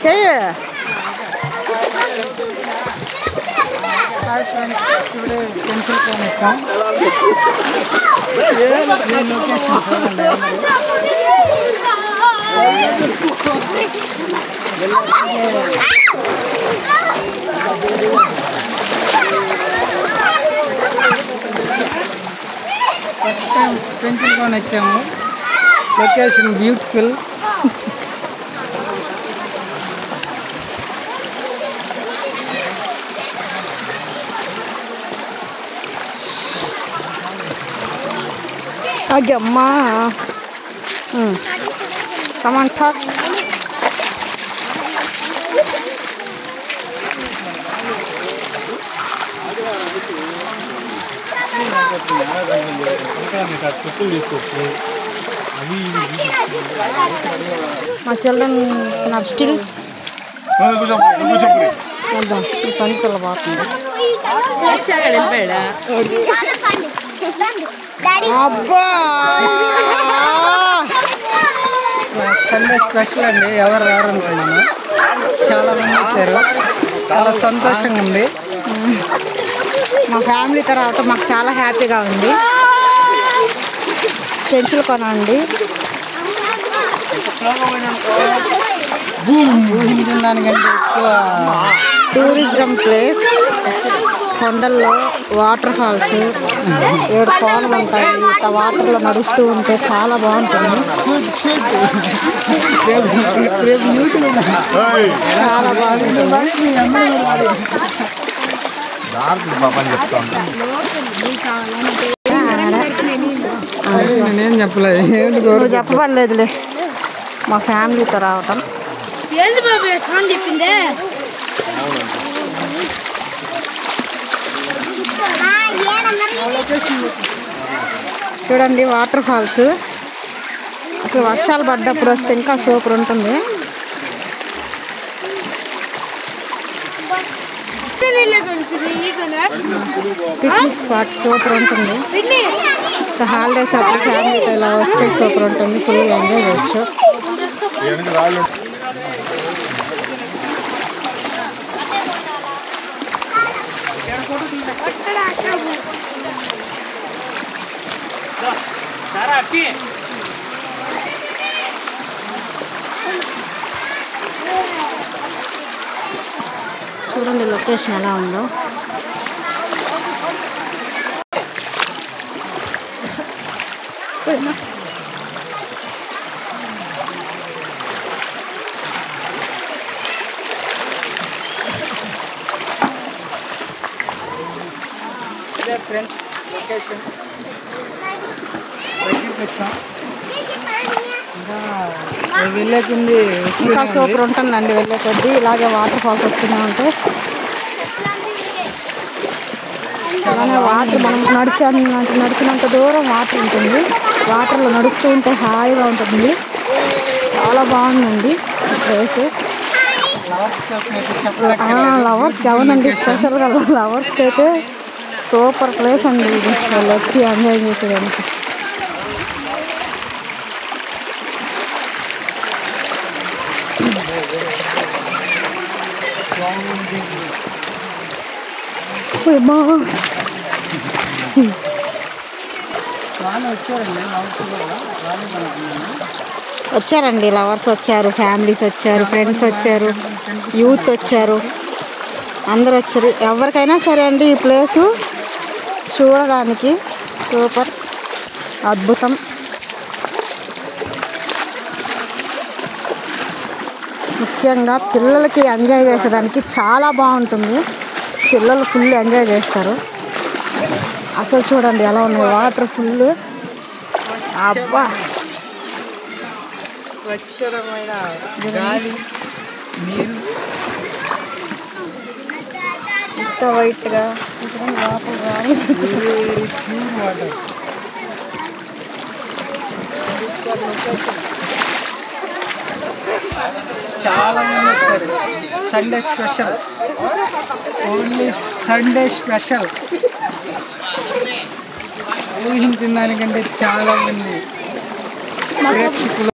చెయ్యి. ఇప్పుడే పెన్సిల్ కొనిచ్చాం. లొకేషన్ చూడండి. ఫస్ట్ టైం పెన్సిల్ కొనిచ్చాము. Location beautiful. అమ్మా కమాన్ టాక్. మా చిల్డ్రన్ ఇస్తున్నారు స్టిల్స్. ఈ పనికల బాగుంది. అబ్బా సండే స్పెషల్ అండి. ఎవరు రారనుకున్నాను, చాలా మంది వచ్చారు. చాలా సంతోషంగా ఉంది. మా ఫ్యామిలీతో రావటం మాకు చాలా హ్యాపీగా ఉంది. పెన్సిల్ కొనండి. ఊహించిన దానికంటే ఎక్కువ టూరిజం ప్లేస్. కొండల్లో వాటర్ ఫాల్స్, 7 కోనలు ఉంటాయి. ఇట్లా వాటర్లో నడుస్తూ ఉంటే చాలా బాగుంటుంది. చాలా బాగుంటుంది. నేనేం చెప్పలేదు. నువ్వు చెప్పలేదులే. మా ఫ్యామిలీతో రావటం. చూడండి వాటర్ ఫాల్స్. అసలు వర్షాలు పడ్డప్పుడు వస్తే ఇంకా సూపర్ ఉంటుంది. పిక్నిక్ స్పాట్ సూపర్ ఉంటుంది. హాలిడేస్ అప్పుడు ఫ్యామిలీతో ఇలా వస్తే సూపర్ ఉంటుంది. ఫుల్ ఎంజాయ్ చేయొచ్చు. చూడండి లొకేషన్ ఎలా ఉందో. ఫ్రెండ్స్ లొకేషన్ వెళ్ళేకుంది. ఇంకా సూపర్ ఉంటుందండి వెళ్ళే కొద్దీ. ఇలాగే వాటర్ ఫాల్స్ వస్తూనే ఉంటాయి. అలానే వాటర్ మనం నడిచినంత దూరం వాటర్ ఉంటుంది. వాటర్లో నడుస్తూ ఉంటే హాయిగా ఉంటుంది. చాలా బాగుందండి ప్లేస్. లవర్స్కి అవునండి, స్పెషల్గా లవర్స్కి అయితే సూపర్ ప్లేస్ అండి ఇది. వాళ్ళు వచ్చి ఎంజాయ్ చేసేదానికి. వచ్చారండి లవర్స్ వచ్చారు, ఫ్యామిలీస్ వచ్చారు, ఫ్రెండ్స్ వచ్చారు, యూత్ వచ్చారు, అందరు వచ్చారు. ఎవరికైనా సరే అండి ఈ ప్లేసు చూడడానికి సూపర్ అద్భుతం. ముఖ్యంగా పిల్లలకి ఎంజాయ్ చేసేదానికి చాలా బాగుంటుంది. పిల్లలు ఫుల్ ఎంజాయ్ చేస్తారు. అసలు చూడండి ఎలా ఉన్నాయి వాటర్ ఫుల్. అబ్బా స్వచ్ఛమైన గాలి, నీరు, ఇంత వైట్గా వాటర్ రాని ప్యూర్ వాటర్. చాలా మంది వచ్చారు. Sunday special, only Sunday special. ఊహించిన దానికంటే చాలా మంది ప్రేక్షకులు